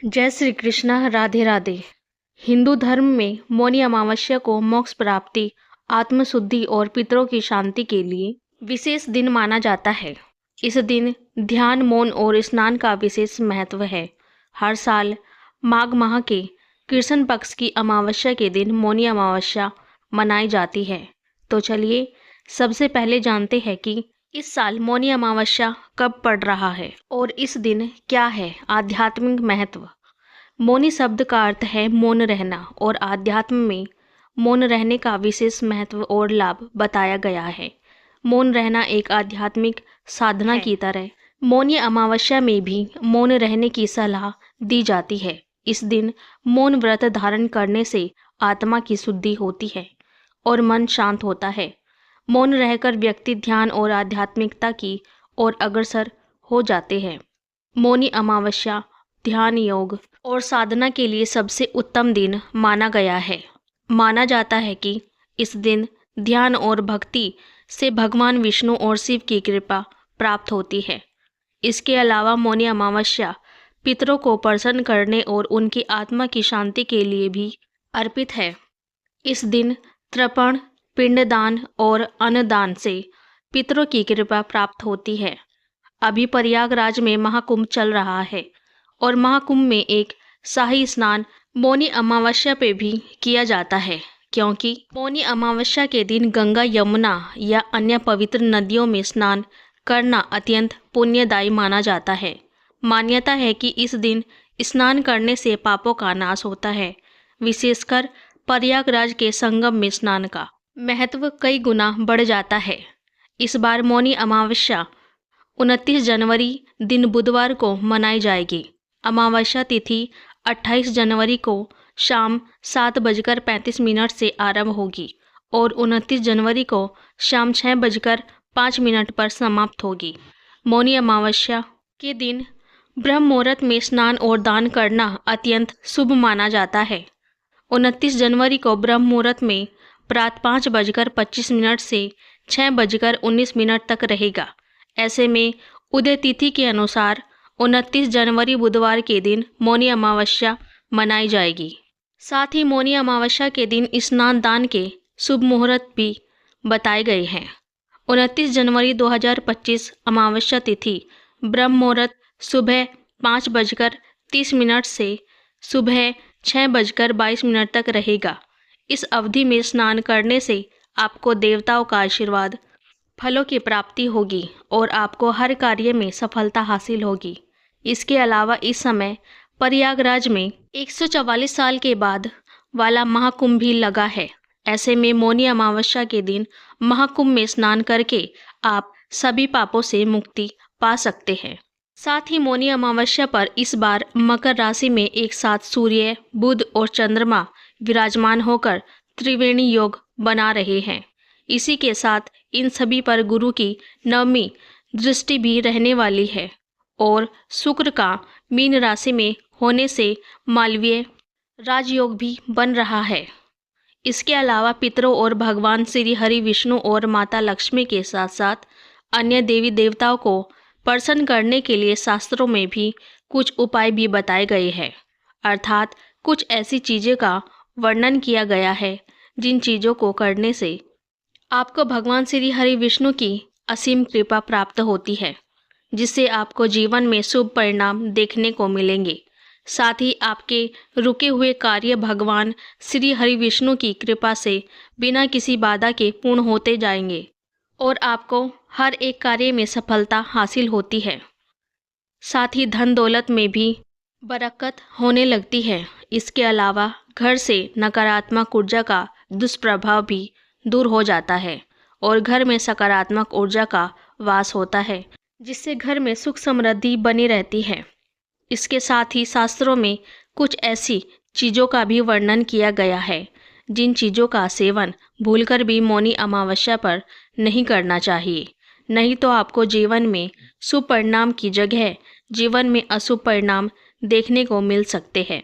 जय श्री कृष्ण। राधे राधे। हिंदू धर्म में मौनी अमावस्या को मोक्ष प्राप्ति, आत्मशुद्धि और पितरों की शांति के लिए विशेष दिन माना जाता है। इस दिन ध्यान, मौन और स्नान का विशेष महत्व है। हर साल माघ माह के कृष्ण पक्ष की अमावस्या के दिन मौनी अमावस्या मनाई जाती है। तो चलिए सबसे पहले जानते हैं कि इस साल मौनी अमावस्या कब पड़ रहा है और इस दिन क्या है आध्यात्मिक महत्व। मौनी शब्द का अर्थ है मौन रहना और आध्यात्म में मौन रहने का विशेष महत्व और लाभ बताया गया है। मौन रहना एक आध्यात्मिक साधना की तरह मौनी अमावस्या में भी मौन रहने की सलाह दी जाती है। इस दिन मौन व्रत धारण करने से आत्मा की शुद्धि होती है और मन शांत होता है। मौन रहकर व्यक्ति ध्यान और आध्यात्मिकता की ओर अग्रसर हो जाते हैं। मौनी अमावस्या ध्यान, योग और साधना के लिए सबसे उत्तम दिन माना गया है। माना जाता है कि इस दिन ध्यान और भक्ति से भगवान विष्णु और शिव की कृपा प्राप्त होती है। इसके अलावा मौनी अमावस्या पितरों को प्रसन्न करने और उनकी आत्मा की शांति के लिए भी अर्पित है। इस दिन तर्पण, पिंडदान और अन्नदान से पितरों की कृपा प्राप्त होती है। अभी प्रयागराज में महाकुंभ चल रहा है और महाकुंभ में एक शाही स्नान मौनी अमावस्या पे भी किया जाता है, क्योंकि मौनी अमावस्या के दिन गंगा, यमुना या अन्य पवित्र नदियों में स्नान करना अत्यंत पुण्यदायी माना जाता है। मान्यता है कि इस दिन स्नान करने से पापों का नाश होता है। विशेषकर प्रयागराज के संगम में स्नान का महत्व कई गुना बढ़ जाता है। इस बार मौनी अमावस्या 29 जनवरी दिन बुधवार को मनाई जाएगी। अमावस्या तिथि 28 जनवरी को शाम 7:35 से आरंभ होगी और 29 जनवरी को शाम 6:05 पर समाप्त होगी। मौनी अमावस्या के दिन ब्रह्म मुहूर्त में स्नान और दान करना अत्यंत शुभ माना जाता है। 29 जनवरी को ब्रह्म मुहूर्त में प्रातः 5:25 से 6:19 तक रहेगा। ऐसे में उदय तिथि के अनुसार 29 जनवरी बुधवार के दिन मौनी अमावस्या मनाई जाएगी। साथ ही मौनी अमावस्या के दिन स्नान दान के शुभ मुहूर्त भी बताए गए हैं। 29 जनवरी 2025 अमावस्या तिथि ब्रह्म मुहूर्त सुबह 5:30 से सुबह 6:22 तक रहेगा। इस अवधि में स्नान करने से आपको देवताओं का आशीर्वाद, फलों की प्राप्ति होगी और आपको हर कार्य में सफलता हासिल होगी। इसके अलावा इस समय प्रयागराज में 144 साल के बाद वाला महाकुंभ भी लगा है। ऐसे में मौनी अमावस्या के दिन महाकुंभ में स्नान करके आप सभी पापों से मुक्ति पा सकते हैं। साथ ही मौनी अमावस्या पर इस बार मकर राशि में एक साथ सूर्य, बुध और चंद्रमा विराजमान होकर त्रिवेणी योग बना रहे हैं। इसी के साथ इन सभी पर गुरु की नवमी दृष्टि भी रहने वाली है और शुक्र का मीन राशि में होने से मालवीय राजयोग भी बन रहा है। इसके अलावा पितरों और भगवान श्री हरि विष्णु और माता लक्ष्मी के साथ साथ अन्य देवी देवताओं को प्रसन्न करने के लिए शास्त्रों में भी कुछ उपाय भी बताए गए हैं। अर्थात कुछ ऐसी चीज़ों का वर्णन किया गया है जिन चीज़ों को करने से आपको भगवान श्री हरि विष्णु की असीम कृपा प्राप्त होती है, जिससे आपको जीवन में शुभ परिणाम देखने को मिलेंगे। साथ ही आपके रुके हुए कार्य भगवान श्री हरि विष्णु की कृपा से बिना किसी बाधा के पूर्ण होते जाएंगे और आपको हर एक कार्य में सफलता हासिल होती है। साथ ही धन दौलत में भी बरकत होने लगती है। इसके अलावा घर से नकारात्मक ऊर्जा का दुष्प्रभाव भी दूर हो जाता है और घर में सकारात्मक ऊर्जा का वास होता है, जिससे घर में सुख समृद्धि बनी रहती है। इसके साथ ही शास्त्रों में कुछ ऐसी चीज़ों का भी वर्णन किया गया है जिन चीज़ों का सेवन भूलकर भी मौनी अमावस्या पर नहीं करना चाहिए, नहीं तो आपको जीवन में शुभ परिणाम की जगह जीवन में अशुभ परिणाम देखने को मिल सकते हैं।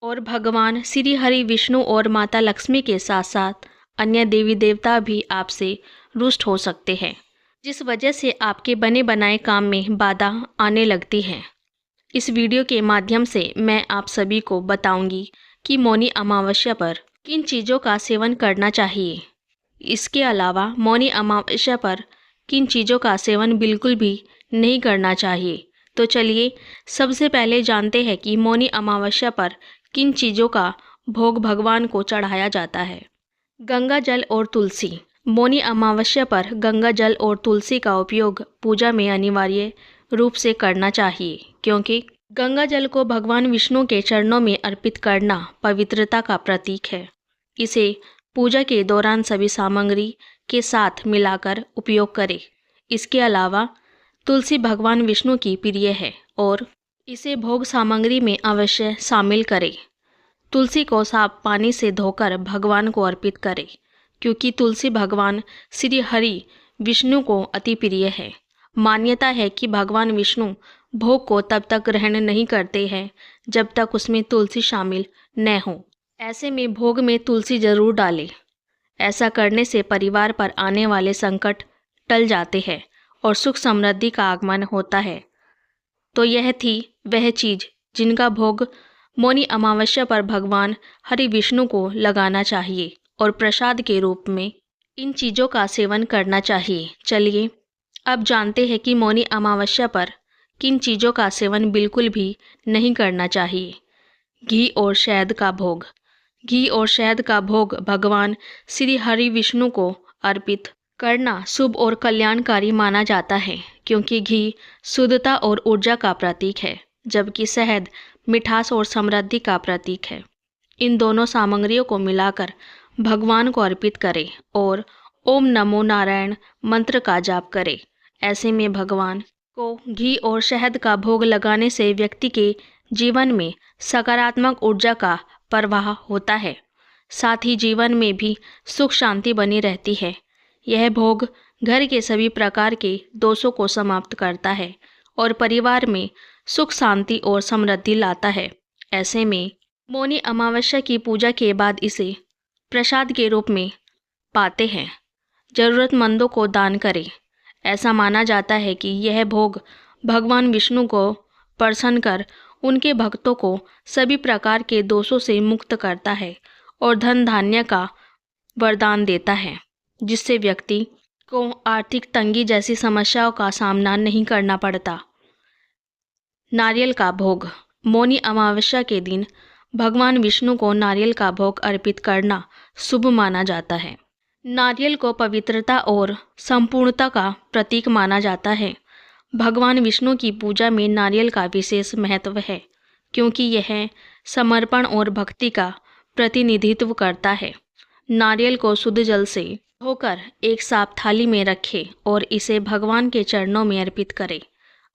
और भगवान श्री हरि विष्णु और माता लक्ष्मी के साथ साथ अन्य देवी देवता भी आपसे रुष्ट हो सकते हैं, जिस वजह से आपके बने बनाए काम में बाधा आने लगती है। इस वीडियो के माध्यम से मैं आप सभी को बताऊंगी कि मौनी अमावस्या पर किन चीज़ों का सेवन करना चाहिए। इसके अलावा मौनी अमावस्या पर किन चीज़ों का सेवन बिल्कुल भी नहीं करना चाहिए। तो चलिए सबसे पहले जानते हैं कि मौनी अमावस्या पर किन चीज़ों का भोग भगवान को चढ़ाया जाता है। गंगा जल और तुलसी। मौनी अमावस्या पर गंगा जल और तुलसी का उपयोग पूजा में अनिवार्य रूप से करना चाहिए, क्योंकि गंगा जल को भगवान विष्णु के चरणों में अर्पित करना पवित्रता का प्रतीक है। इसे पूजा के दौरान सभी सामग्री के साथ मिलाकर उपयोग करें। इसके अलावा तुलसी भगवान विष्णु की प्रिय है और इसे भोग सामग्री में अवश्य शामिल करें। तुलसी को साफ पानी से धोकर भगवान को अर्पित करें, क्योंकि तुलसी भगवान श्री हरि विष्णु को अति प्रिय है। मान्यता है कि भगवान विष्णु भोग को तब तक ग्रहण नहीं करते हैं जब तक उसमें तुलसी शामिल न हो। ऐसे में भोग में तुलसी जरूर डालें। ऐसा करने से परिवार पर आने वाले संकट टल जाते हैं और सुख समृद्धि का आगमन होता है। तो यह थी वह चीज़ जिनका भोग मौनी अमावस्या पर भगवान हरि विष्णु को लगाना चाहिए और प्रसाद के रूप में इन चीज़ों का सेवन करना चाहिए। चलिए अब जानते हैं कि मौनी अमावस्या पर किन चीज़ों का सेवन बिल्कुल भी नहीं करना चाहिए। घी और शहद का भोग। घी और शहद का भोग भगवान श्री हरि विष्णु को अर्पित करना शुभ और कल्याणकारी माना जाता है, क्योंकि घी शुद्धता और ऊर्जा का प्रतीक है, जबकि शहद मिठास और समृद्धि का प्रतीक है। इन दोनों सामग्रियों को मिलाकर भगवान को अर्पित करें और ओम नमो नारायण मंत्र का जाप करें। ऐसे में भगवान को घी और शहद का भोग लगाने से व्यक्ति के जीवन में सकारात्मक ऊर्जा का प्रवाह होता है, साथ ही जीवन में भी सुख शांति बनी रहती है। यह भोग घर के सभी प्रकार के दोषों को समाप्त करता है और परिवार में सुख शांति और समृद्धि लाता है। ऐसे में मौनी अमावस्या की पूजा के बाद इसे प्रसाद के रूप में पाते हैं। जरूरतमंदों को दान करें। ऐसा माना जाता है कि यह भोग भगवान विष्णु को प्रसन्न कर उनके भक्तों को सभी प्रकार के दोषों से मुक्त करता है और धन धान्य का वरदान देता है, जिससे व्यक्ति को आर्थिक तंगी जैसी समस्याओं का सामना नहीं करना पड़ता। नारियल का भोग। मौनी अमावस्या के दिन भगवान विष्णु को नारियल का भोग अर्पित करना शुभ माना जाता है। नारियल को पवित्रता और संपूर्णता का प्रतीक माना जाता है। भगवान विष्णु की पूजा में नारियल का विशेष महत्व है, क्योंकि यह समर्पण और भक्ति का प्रतिनिधित्व करता है। नारियल को शुद्ध जल से धोकर एक साफ थाली में रखें और इसे भगवान के चरणों में अर्पित करें।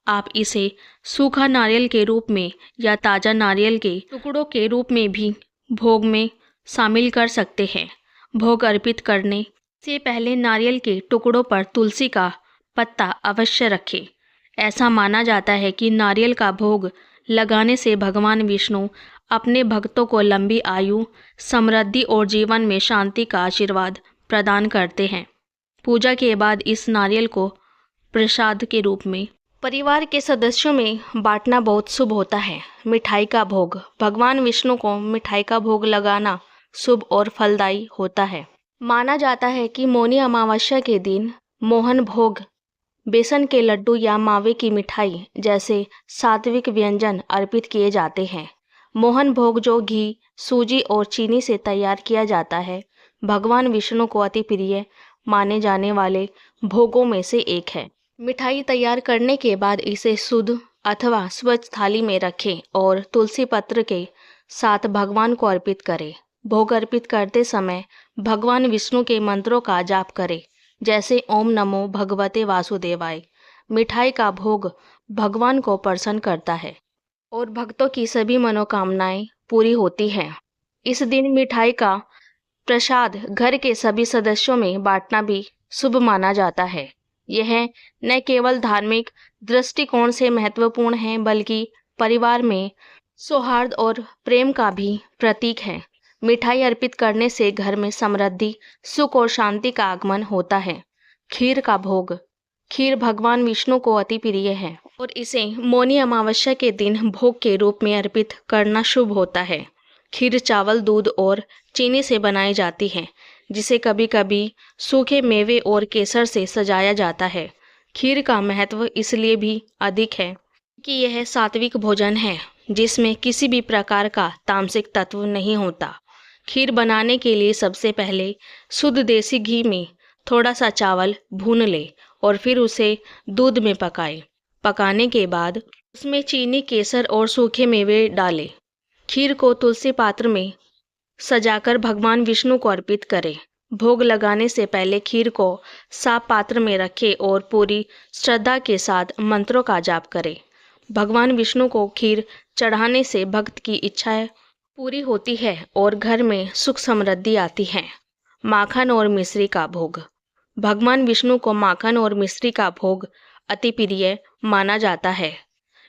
आप इसे सूखा नारियल के रूप में या ताज़ा नारियल के टुकड़ों के रूप में भी भोग में शामिल कर सकते हैं। भोग अर्पित करने से पहले नारियल के टुकड़ों पर तुलसी का पत्ता अवश्य रखें। ऐसा माना जाता है कि नारियल का भोग लगाने से भगवान विष्णु अपने भक्तों को लंबी आयु, समृद्धि और जीवन में शांति का आशीर्वाद प्रदान करते हैं। पूजा के बाद इस नारियल को प्रसाद के रूप में परिवार के सदस्यों में बांटना बहुत शुभ होता है। मिठाई का भोग। भगवान विष्णु को मिठाई का भोग लगाना शुभ और फलदायी होता है। माना जाता है कि मौनी अमावस्या के दिन मोहन भोग, बेसन के लड्डू या मावे की मिठाई जैसे सात्विक व्यंजन अर्पित किए जाते हैं। मोहन भोग, जो घी, सूजी और चीनी से तैयार किया जाता है, भगवान विष्णु को अति प्रिय माने जाने वाले भोगों में से एक है। मिठाई तैयार करने के बाद इसे शुद्ध अथवा स्वच्छ थाली में रखें और तुलसी पत्र के साथ भगवान को अर्पित करें। भोग अर्पित करते समय भगवान विष्णु के मंत्रों का जाप करें, जैसे ओम नमो भगवते वासुदेवाय। मिठाई का भोग भगवान को प्रसन्न करता है और भक्तों की सभी मनोकामनाएं पूरी होती हैं। इस दिन मिठाई का प्रसाद घर के सभी सदस्यों में बांटना भी शुभ माना जाता है। यह न केवल धार्मिक दृष्टिकोण से महत्वपूर्ण है, बल्कि परिवार में सौहार्द और प्रेम का भी प्रतीक है। मिठाई अर्पित करने से घर में समृद्धि, सुख और शांति का आगमन होता है। खीर का भोग। खीर भगवान विष्णु को अति प्रिय है और इसे मौनी अमावस्या के दिन भोग के रूप में अर्पित करना शुभ होता है। खीर चावल, दूध और चीनी से बनाई जाती है, जिसे कभी कभी सूखे मेवे और केसर से सजाया जाता है। खीर का महत्व इसलिए भी अधिक है कि यह सात्विक भोजन है जिसमें किसी भी प्रकार का तामसिक तत्व नहीं होता। खीर बनाने के लिए सबसे पहले शुद्ध देसी घी में थोड़ा सा चावल भून ले और फिर उसे दूध में पकाए। पकाने के बाद उसमें चीनी, केसर और सूखे मेवे डालें। खीर को तुलसी पात्र में सजाकर भगवान विष्णु को अर्पित करें। भोग लगाने से पहले खीर को साफ पात्र में रखें और पूरी श्रद्धा के साथ मंत्रों का जाप करें। भगवान विष्णु को खीर चढ़ाने से भक्त की इच्छाएं पूरी होती है और घर में सुख समृद्धि आती है। माखन और मिश्री का भोग। भगवान विष्णु को माखन और मिश्री का भोग अति प्रिय माना जाता है,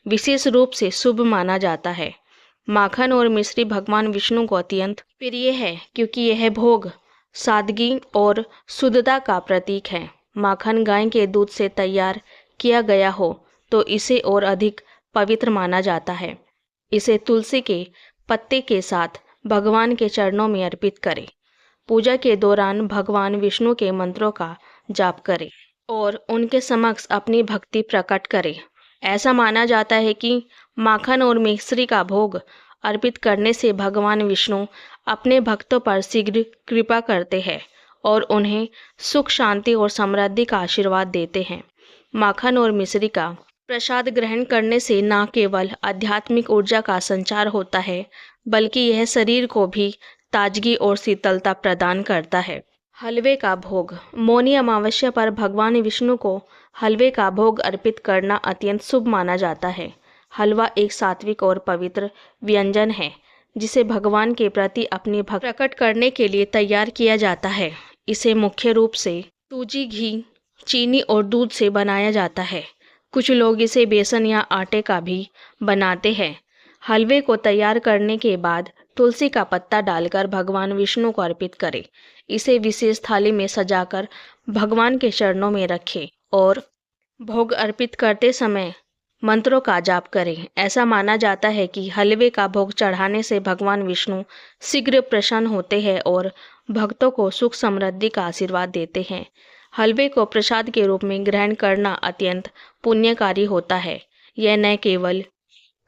विशेष रूप से शुभ माना जाता है। माखन और मिश्री भगवान विष्णु को अत्यंत प्रिय है क्योंकि यह भोग सादगी और शुद्धता का प्रतीक है। माखन गाय के दूध से तैयार किया गया हो तो इसे और अधिक पवित्र माना जाता है। इसे तुलसी के पत्ते के साथ भगवान के चरणों में अर्पित करें। पूजा के दौरान भगवान विष्णु के मंत्रों का जाप करें और उनके समक्ष अपनी भक्ति प्रकट करें। ऐसा माना जाता है कि माखन और मिश्री का भोग अर्पित करने से भगवान विष्णु अपने भक्तों पर शीघ्र कृपा करते हैं और उन्हें सुख, शांति और समृद्धि का आशीर्वाद देते हैं। माखन और मिश्री का प्रसाद ग्रहण करने से न केवल आध्यात्मिक ऊर्जा का संचार होता है, बल्कि यह शरीर को भी ताजगी और शीतलता प्रदान करता है। हलवे का भोग। मौनी अमावस्या पर भगवान विष्णु को हलवे का भोग अर्पित करना अत्यंत शुभ माना जाता है। हलवा एक सात्विक और पवित्र व्यंजन है जिसे भगवान के प्रति अपनी भक्ति प्रकट करने के लिए तैयार किया जाता है। इसे मुख्य रूप से सूजी, घी, चीनी और दूध से बनाया जाता है। कुछ लोग इसे बेसन या आटे का भी बनाते हैं। हलवे को तैयार करने के बाद तुलसी का पत्ता डालकर भगवान विष्णु को अर्पित करें। इसे विशेष थाली में सजाकर भगवान के चरणों में रखें और भोग अर्पित करते समय मंत्रों का जाप करें। ऐसा माना जाता है कि हलवे का भोग चढ़ाने से भगवान विष्णु शीघ्र प्रसन्न होते हैं और भक्तों को सुख समृद्धि का आशीर्वाद देते हैं। हलवे को प्रसाद के रूप में ग्रहण करना अत्यंत पुण्यकारी होता है। यह न केवल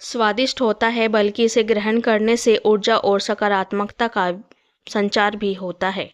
स्वादिष्ट होता है बल्कि इसे ग्रहण करने से ऊर्जा और सकारात्मकता का संचार भी होता है।